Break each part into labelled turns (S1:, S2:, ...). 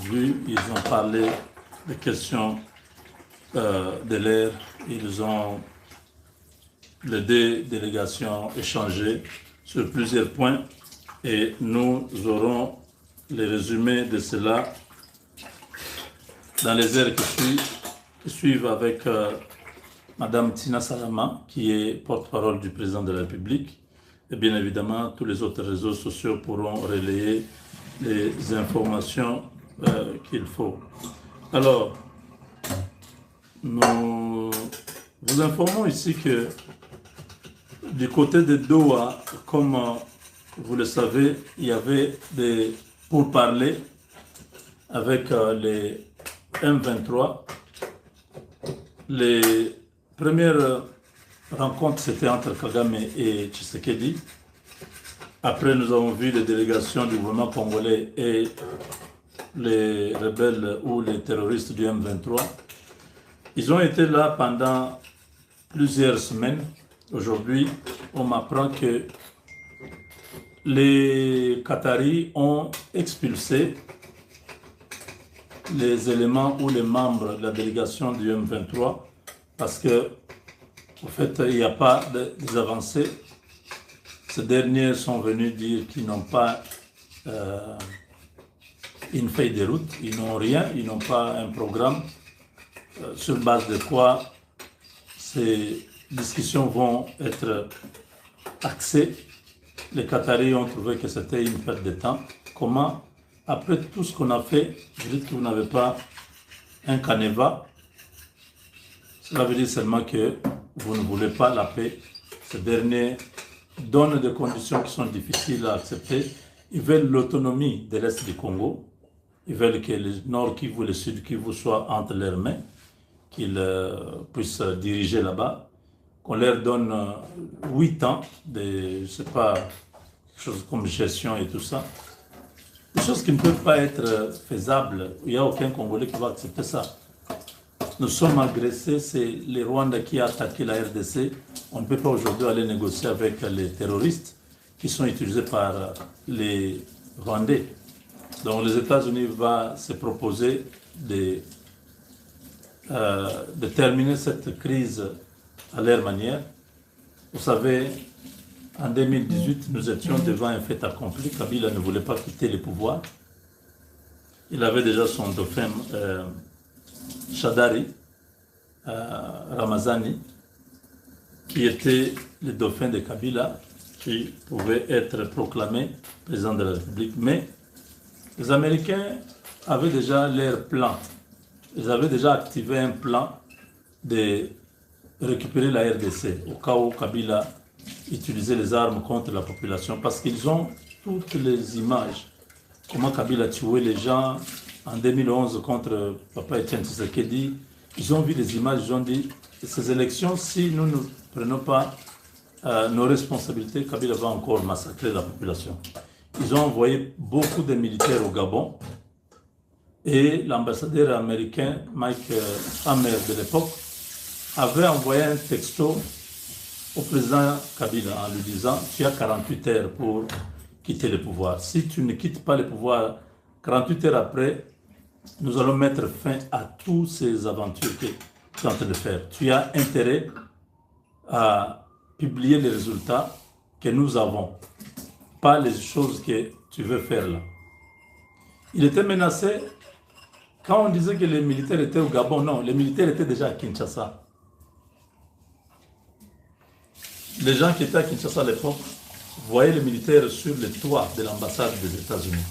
S1: vu, ils ont parlé des questions de l'air. Les deux délégations échangé sur plusieurs points et nous aurons les résumés de cela dans les heures qui suivent avec Madame Tina Salama, qui est porte-parole du président de la République. Et bien évidemment, tous les autres réseaux sociaux pourront relayer les informations qu'il faut. Alors, nous vous informons ici que du côté de Doha, comme vous le savez, il y avait des pourparlers avec les M23. Les premières rencontres, c'était entre Kagame et Tshisekedi. Après, nous avons vu les délégations du gouvernement congolais et les rebelles ou les terroristes du M23. Ils ont été là pendant plusieurs semaines. Aujourd'hui, on m'apprend que les Qataris ont expulsé les éléments ou les membres de la délégation du M23 parce que, en fait, il n'y a pas des avancées. Ces derniers sont venus dire qu'ils n'ont pas une feuille de route, ils n'ont rien, ils n'ont pas un programme sur base de quoi ces discussions vont être axées. Les Qataris ont trouvé que c'était une perte de temps. Comment, après tout ce qu'on a fait, vous dites que vous n'avez pas un canevas? Cela veut dire seulement que vous ne voulez pas la paix. Ces derniers donnent des conditions qui sont difficiles à accepter. Ils veulent l'autonomie de l'Est du Congo. Ils veulent que le Nord Kivu et le Sud Kivu soient entre leurs mains, qu'ils puissent diriger là-bas. Qu'on leur donne 8 ans de, je ne sais pas, quelque chose comme gestion et tout ça. Des choses qui ne peuvent pas être faisables. Il n'y a aucun Congolais qui va accepter ça. Nous sommes agressés, c'est les Rwandais qui ont attaqué la RDC. On ne peut pas aujourd'hui aller négocier avec les terroristes qui sont utilisés par les Rwandais. Donc les États-Unis vont se proposer de terminer cette crise à leur manière. Vous savez, en 2018, nous étions devant un fait accompli. Kabila ne voulait pas quitter le pouvoir. Il avait déjà son dauphin Shadari Ramazani, qui était le dauphin de Kabila, qui pouvait être proclamé président de la République. Mais les Américains avaient déjà leur plan. Ils avaient déjà activé un plan de récupérer la RDC au cas où Kabila utilisait les armes contre la population, parce qu'ils ont toutes les images. Comment Kabila tuait les gens en 2011 contre Papa Etienne Tshisekedi. Ils ont vu les images, ils ont dit ces élections, si nous ne prenons pas nos responsabilités, Kabila va encore massacrer la population. Ils ont envoyé beaucoup de militaires au Gabon et l'ambassadeur américain Mike Hammer de l'époque avait envoyé un texto au président Kabila en lui disant « Tu as 48 heures pour quitter le pouvoir. Si tu ne quittes pas le pouvoir, 48 heures après, nous allons mettre fin à toutes ces aventures que tu es en train de faire. Tu as intérêt à publier les résultats que nous avons, pas les choses que tu veux faire là. » Il était menacé. Quand on disait que les militaires étaient au Gabon, non, les militaires étaient déjà à Kinshasa. Les gens qui étaient à Kinshasa à l'époque voyaient les militaires sur le toit de l'ambassade des États-Unis.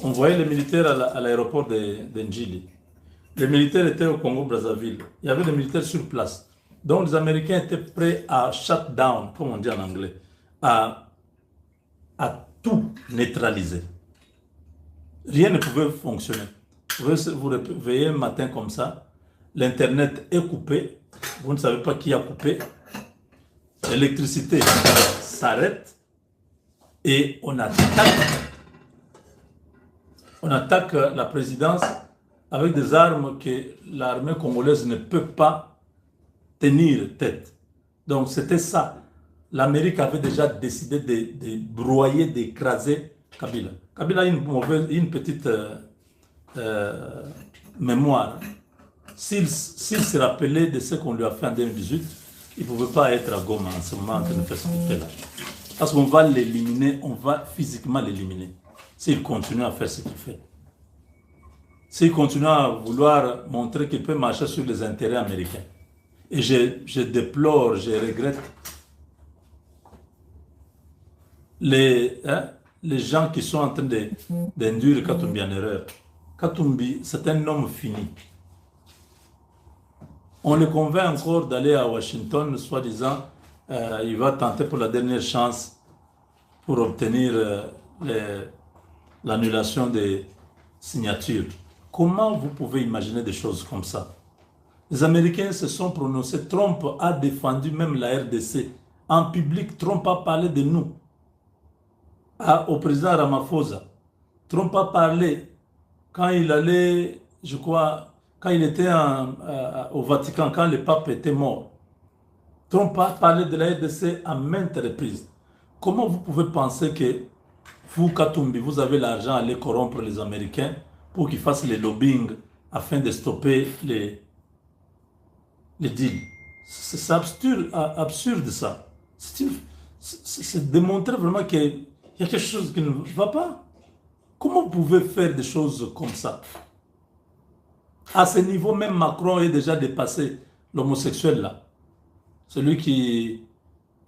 S1: On voyait les militaires à l'aéroport de Njili. Les militaires étaient au Congo-Brazzaville. Il y avait des militaires sur place. Donc les Américains étaient prêts à shut down, comme on dit en anglais, à tout neutraliser. Rien ne pouvait fonctionner. Vous réveillez un matin comme ça, l'Internet est coupé, vous ne savez pas qui a coupé, l'électricité s'arrête et on attaque la présidence avec des armes que l'armée congolaise ne peut pas tenir tête. Donc c'était ça. L'Amérique avait déjà décidé de broyer, d'écraser Kabila. Kabila a une petite mémoire. S'il se rappelait de ce qu'on lui a fait en 2018, il ne pouvait pas être à Goma en ce moment en train de faire ce qu'il fait là. Parce qu'on va l'éliminer, on va physiquement l'éliminer. S'il continue à faire ce qu'il fait. S'il continue à vouloir montrer qu'il peut marcher sur les intérêts américains. Et je déplore, je regrette les gens qui sont en train d'induire Katumbi en erreur. Katumbi, c'est un homme fini. On le convainc encore d'aller à Washington, soi-disant, il va tenter pour la dernière chance pour obtenir l'annulation des signatures. Comment vous pouvez imaginer des choses comme ça? Les Américains se sont prononcés. Trump a défendu même la RDC. En public, Trump a parlé de nous. Au président Ramaphosa. Trump a parlé quand il allait, je crois, quand il était au Vatican, quand le pape était mort. Trump a parlé de la RDC à maintes reprises. Comment vous pouvez penser que vous, Katumbi, vous avez l'argent à aller corrompre les Américains pour qu'ils fassent les lobbying afin de stopper les deals? C'est absurde ça. C'est démontrer vraiment qu'il y a quelque chose qui ne va pas. Comment vous pouvez faire des choses comme ça? À ce niveau, même Macron est déjà dépassé l'homosexuel là. Celui qui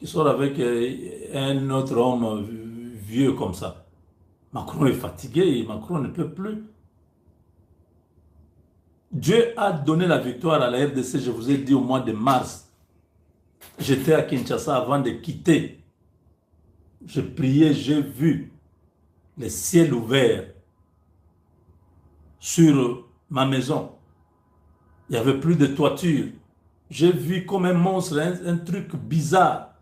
S1: sort avec un autre homme vieux comme ça. Macron est fatigué, Macron ne peut plus. Dieu a donné la victoire à la RDC, je vous ai dit au mois de mars. J'étais à Kinshasa avant de quitter. Je priais, j'ai vu le ciel ouvert sur ma maison. Il n'y avait plus de toiture. J'ai vu comme un monstre, un truc bizarre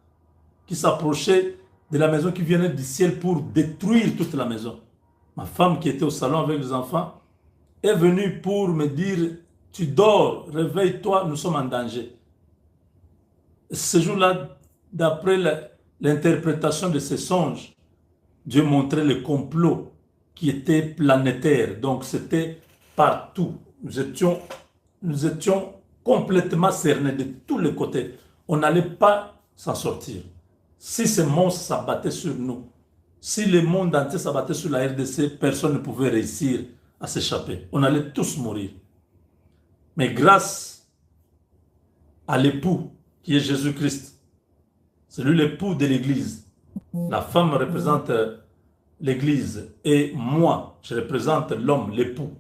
S1: qui s'approchait de la maison, qui venait du ciel pour détruire toute la maison. Ma femme qui était au salon avec les enfants est venue pour me dire, tu dors, réveille-toi, nous sommes en danger. Ce jour-là, d'après l'interprétation de ces songes, Dieu montrait le complot qui était planétaire. Donc c'était partout. Nous étions complètement cernés de tous les côtés. On n'allait pas s'en sortir. Si ces monstres s'abattaient sur nous, si le monde entier s'abattait sur la RDC, personne ne pouvait réussir à s'échapper. On allait tous mourir. Mais grâce à l'époux qui est Jésus-Christ, c'est lui l'époux de l'Église. La femme représente l'Église et moi, je représente l'homme, l'époux.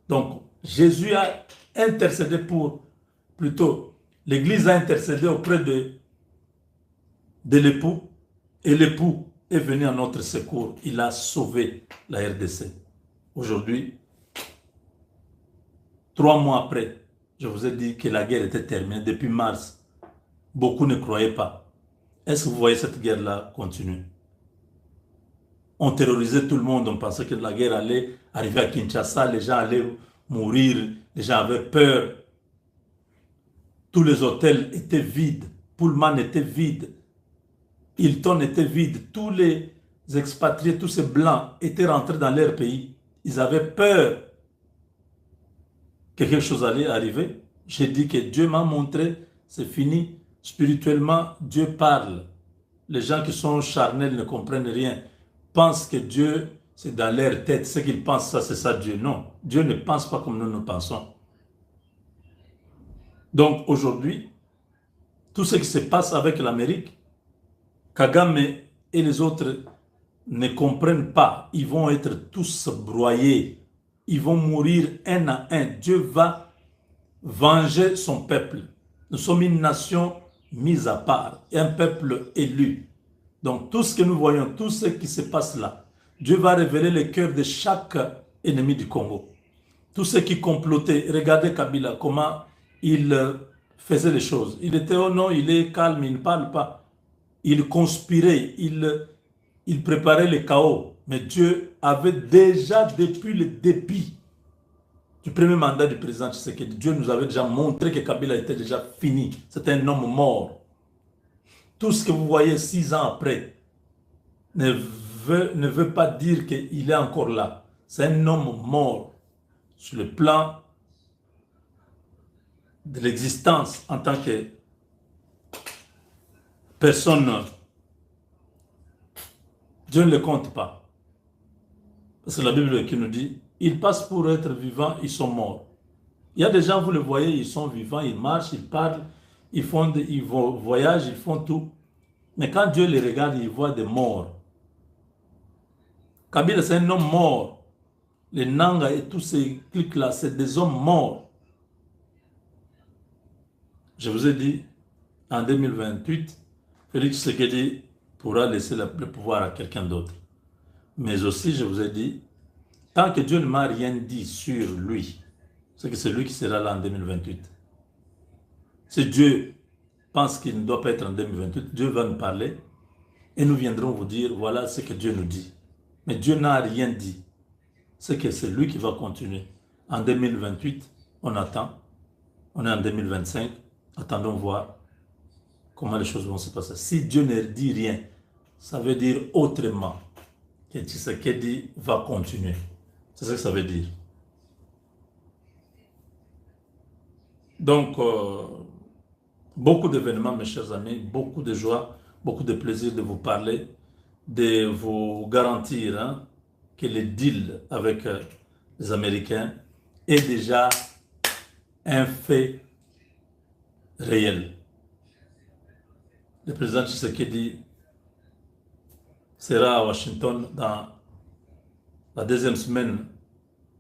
S1: Donc, Jésus a intercédé l'Église a intercédé auprès de l'époux et l'époux est venu à notre secours. Il a sauvé la RDC. Aujourd'hui, 3 mois après, je vous ai dit que la guerre était terminée depuis mars. Beaucoup ne croyaient pas. Est-ce que vous voyez cette guerre-là continuer? On terrorisait tout le monde, on pensait que la guerre allait arriver à Kinshasa, les gens allaient mourir, les gens avaient peur. Tous les hôtels étaient vides, Pullman était vide, Hilton était vide, tous les expatriés, tous ces blancs étaient rentrés dans leur pays. Ils avaient peur que quelque chose allait arriver. J'ai dit que Dieu m'a montré, c'est fini. Spirituellement, Dieu parle. Les gens qui sont charnels ne comprennent rien. Pensent que Dieu, c'est dans leur tête. Ce qu'ils pensent, ça, c'est ça Dieu. Non, Dieu ne pense pas comme nous pensons. Donc aujourd'hui, tout ce qui se passe avec l'Amérique, Kagame et les autres ne comprennent pas. Ils vont être tous broyés. Ils vont mourir un à un. Dieu va venger son peuple. Nous sommes une nation mise à part, un peuple élu. Donc tout ce que nous voyons, tout ce qui se passe là, Dieu va révéler le cœur de chaque ennemi du Congo. Tous ceux qui complotaient, regardez Kabila, comment il faisait les choses. Il était, oh non, il est calme, il ne parle pas. Il conspirait, il préparait le chaos. Mais Dieu avait déjà, depuis le début du premier mandat du président Tshisekedi, Dieu nous avait déjà montré que Kabila était déjà fini. C'était un homme mort. Tout ce que vous voyez 6 ans après ne ne veut pas dire qu'il est encore là. C'est un homme mort sur le plan de l'existence en tant que personne. Dieu ne le compte pas. Parce que la Bible qui nous dit, ils passent pour être vivants, ils sont morts. Il y a des gens, vous les voyez, ils sont vivants, ils marchent, ils parlent, ils voyagent, ils font tout. Mais quand Dieu les regarde, il voit des morts. Kabila, c'est un homme mort. Les Nanga et tous ces clics-là, c'est des hommes morts. Je vous ai dit, en 2028, Félix Tshisekedi pourra laisser le pouvoir à quelqu'un d'autre. Mais aussi, je vous ai dit, tant que Dieu ne m'a rien dit sur lui, c'est que c'est lui qui sera là en 2028. Si Dieu pense qu'il ne doit pas être en 2028, Dieu va nous parler et nous viendrons vous dire, voilà ce que Dieu nous dit. Mais Dieu n'a rien dit. C'est que c'est lui qui va continuer. En 2028, on attend. On est en 2025. Attendons voir comment les choses vont se passer. Si Dieu ne dit rien, ça veut dire autrement que Tshisekedi va continuer. C'est ce que ça veut dire. Donc, beaucoup d'événements, mes chers amis, beaucoup de joie, beaucoup de plaisir de vous parler, de vous garantir que le deal avec les Américains est déjà un fait réel. Le président Tshisekedi sera à Washington dans la deuxième semaine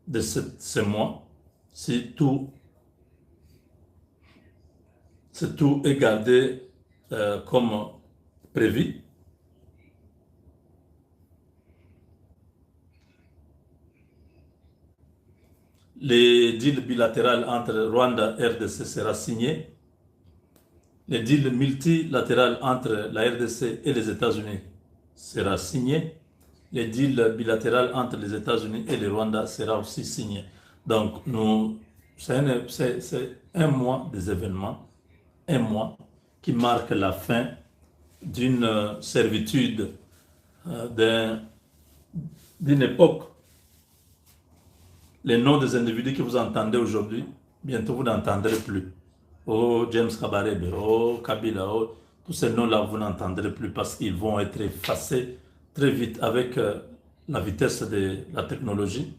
S1: de ce mois, si tout est gardé comme prévu. Le deal bilatéral entre Rwanda et RDC sera signé. Le deal multilatéral entre la RDC et les États-Unis sera signé. Le deal bilatéral entre les États-Unis et le Rwanda sera aussi signé. Donc, c'est un mois des événements, un mois qui marque la fin d'une servitude, d'une époque. Les noms des individus que vous entendez aujourd'hui, bientôt vous n'entendrez plus. Oh, James Kabarebe, oh, Kabila, oh, tous ces noms-là, vous n'entendrez plus parce qu'ils vont être effacés très vite avec la vitesse de la technologie.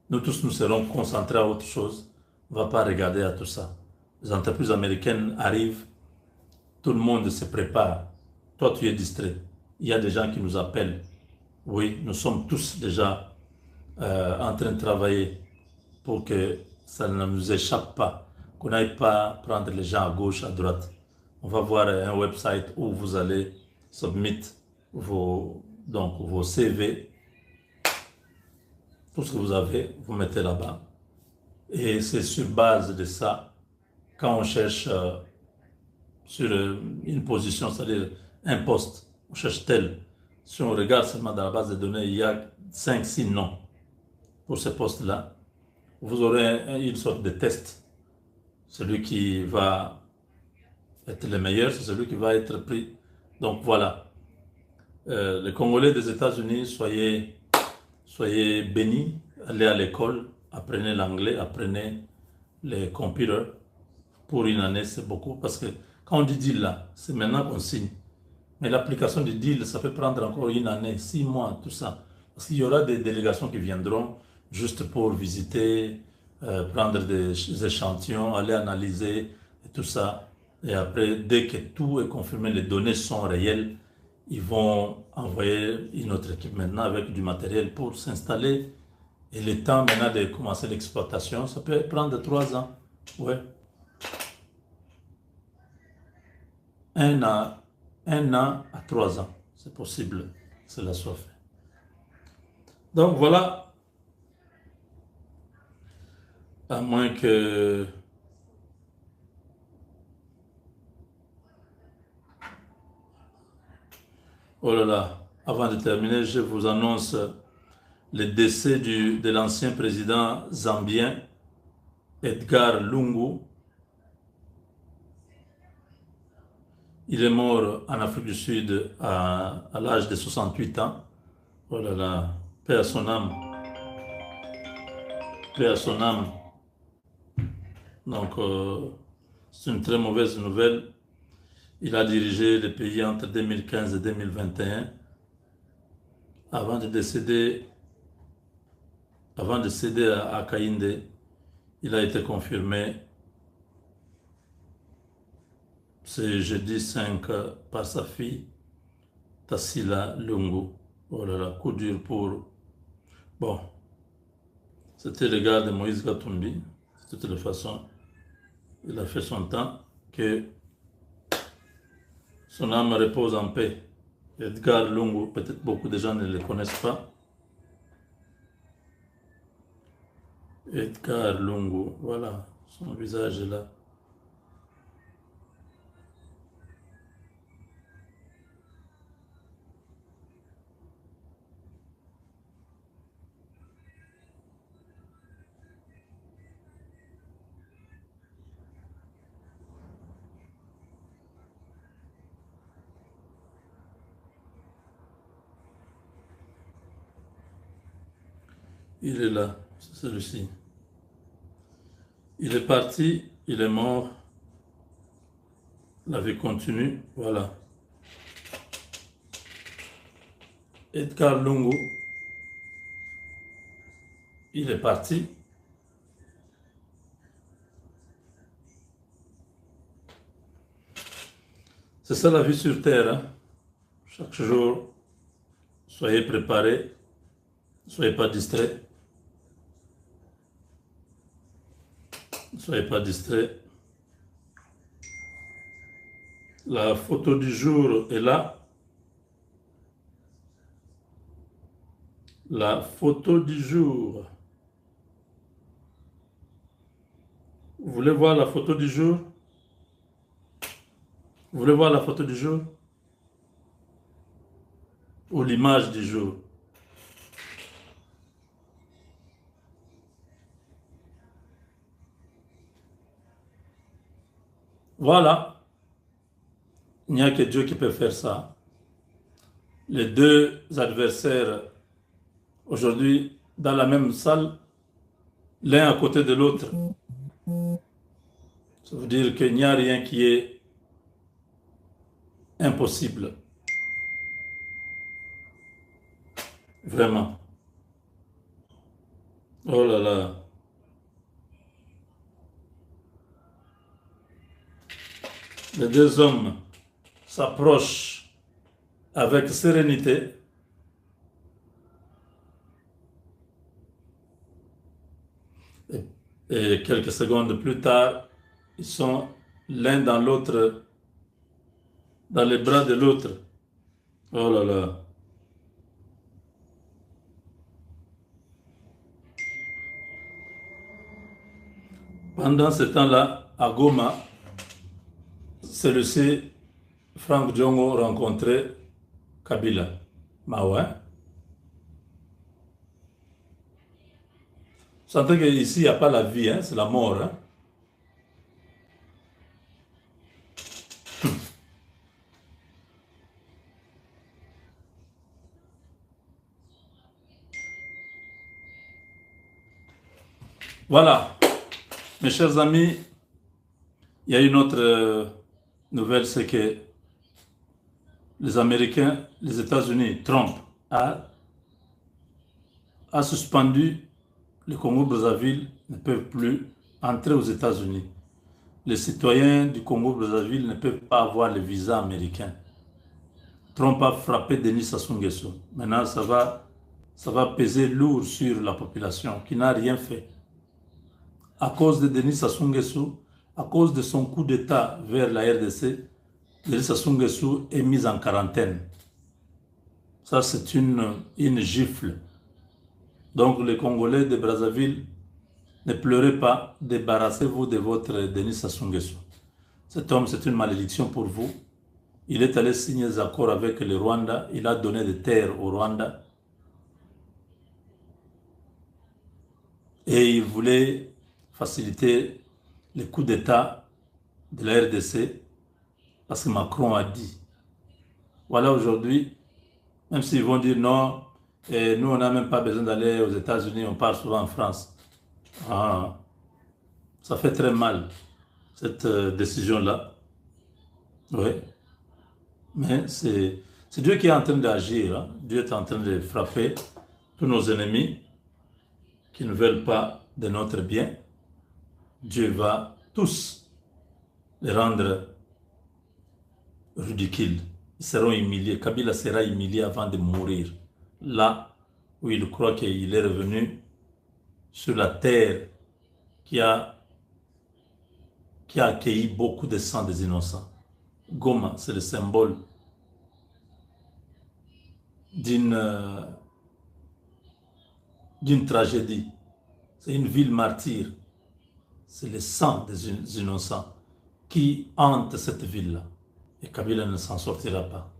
S1: Nous tous, nous serons concentrés à autre chose. On ne va pas regarder à tout ça. Les entreprises américaines arrivent, tout le monde se prépare. Toi, tu es distrait. Il y a des gens qui nous appellent. Oui, nous sommes tous déjà en train de travailler pour que ça ne nous échappe pas, qu'on n'aille pas prendre les gens à gauche, à droite. On va voir un website où vous allez submit vos CV, tout ce que vous avez, vous mettez là-bas. Et c'est sur base de ça, quand on cherche sur une position, c'est-à-dire un poste, on cherche tel. Si on regarde seulement dans la base de données, il y a 5-6 noms pour ce poste-là. Vous aurez une sorte de test. Celui qui va être le meilleur, c'est celui qui va être pris. Donc voilà. Les Congolais des États-Unis, soyez bénis, allez à l'école, apprenez l'anglais, apprenez les computers. Pour une année, c'est beaucoup parce que quand on dit deal là, c'est maintenant qu'on signe. Mais l'application du deal, ça peut prendre encore une année, 6 mois, tout ça. Parce qu'il y aura des délégations qui viendront juste pour visiter, prendre des échantillons, aller analyser et tout ça. Et après, dès que tout est confirmé, les données sont réelles, ils vont envoyer une autre équipe maintenant avec du matériel pour s'installer. Et le temps maintenant de commencer l'exploitation, ça peut prendre 3 ans. Ouais. 1 an à 3 ans, c'est possible que cela soit fait. Donc voilà, à moins que oh là là, avant de terminer, je vous annonce le décès de l'ancien président zambien Edgar Lungu. Il est mort en Afrique du Sud à l'âge de 68 ans. Oh là là, paix à son âme, paix à son âme. Donc, c'est une très mauvaise nouvelle. Il a dirigé le pays entre 2015 et 2021 avant de décéder, avant de céder à Kainde. Il a été confirmé ce jeudi 5 par sa fille, Tassila Lungu. Oh là là, coup dur pour... Bon, c'était le gars de Moïse Gatumbi. De toute façon, il a fait son temps. Que son âme repose en paix. Edgar Lungu, peut-être beaucoup de gens ne le connaissent pas. Edgar Lungu, voilà, son visage est là. Il est là, c'est celui-ci. Il est parti, il est mort. La vie continue, voilà. Edgar Lungu, il est parti. C'est ça la vie sur Terre. Hein? Chaque jour, soyez préparés, soyez pas distraits. Soyez pas distraits. La photo du jour est là. La photo du jour. Vous voulez voir la photo du jour? Vous voulez voir la photo du jour? Ou l'image du jour? Voilà. Il n'y a que Dieu qui peut faire ça. Les deux adversaires, aujourd'hui, dans la même salle, l'un à côté de l'autre. Ça veut dire qu'il n'y a rien qui est impossible. Vraiment. Oh là là. Les deux hommes s'approchent avec sérénité. Et quelques secondes plus tard, ils sont l'un dans l'autre, dans les bras de l'autre. Oh là là. Pendant ce temps-là, à Goma, celui-ci, Franck Diongo, rencontrait Kabila. Bah ouais. Vous sentez qu'ici, il n'y a pas la vie, hein, c'est la mort. Hein? Voilà. Mes chers amis, il y a une autre nouvelle, c'est que les Américains, les États-Unis, Trump a suspendu le Congo-Brazzaville ne peuvent plus entrer aux États-Unis. Les citoyens du Congo-Brazzaville ne peuvent pas avoir le visa américain. Trump a frappé Denis Sassou Nguesso. Maintenant, ça va peser lourd sur la population qui n'a rien fait. À cause de Denis Sassou Nguesso, à cause de son coup d'État vers la RDC, Denis Sassou Nguesso est mis en quarantaine. Ça, c'est une gifle. Donc, les Congolais de Brazzaville, ne pleurez pas, débarrassez-vous de votre Denis Sassou Nguesso. Cet homme, c'est une malédiction pour vous. Il est allé signer des accords avec le Rwanda. Il a donné des terres au Rwanda. Et il voulait faciliter les coups d'État de la RDC parce que Macron a dit. Voilà aujourd'hui, même s'ils vont dire non, Et nous, on n'a même pas besoin d'aller aux États-Unis, on parle souvent en France. Ah, ça fait très mal, cette décision-là. Oui, mais c'est Dieu qui est en train d'agir, hein. Dieu est en train de frapper tous nos ennemis qui ne veulent pas de notre bien. Dieu va tous les rendre ridicules. Ils seront humiliés. Kabila sera humilié avant de mourir. Là où il croit qu'il est revenu sur la terre qui a, qui a accueilli beaucoup de sang des innocents. Goma, c'est le symbole d'une d'une tragédie. C'est une ville martyre. C'est le sang des innocents qui hante cette ville-là. Et Kabila ne s'en sortira pas.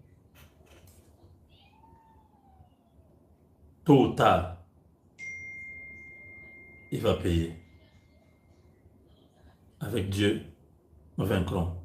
S1: Tôt ou tard, il va payer. Avec Dieu, nous vaincrons.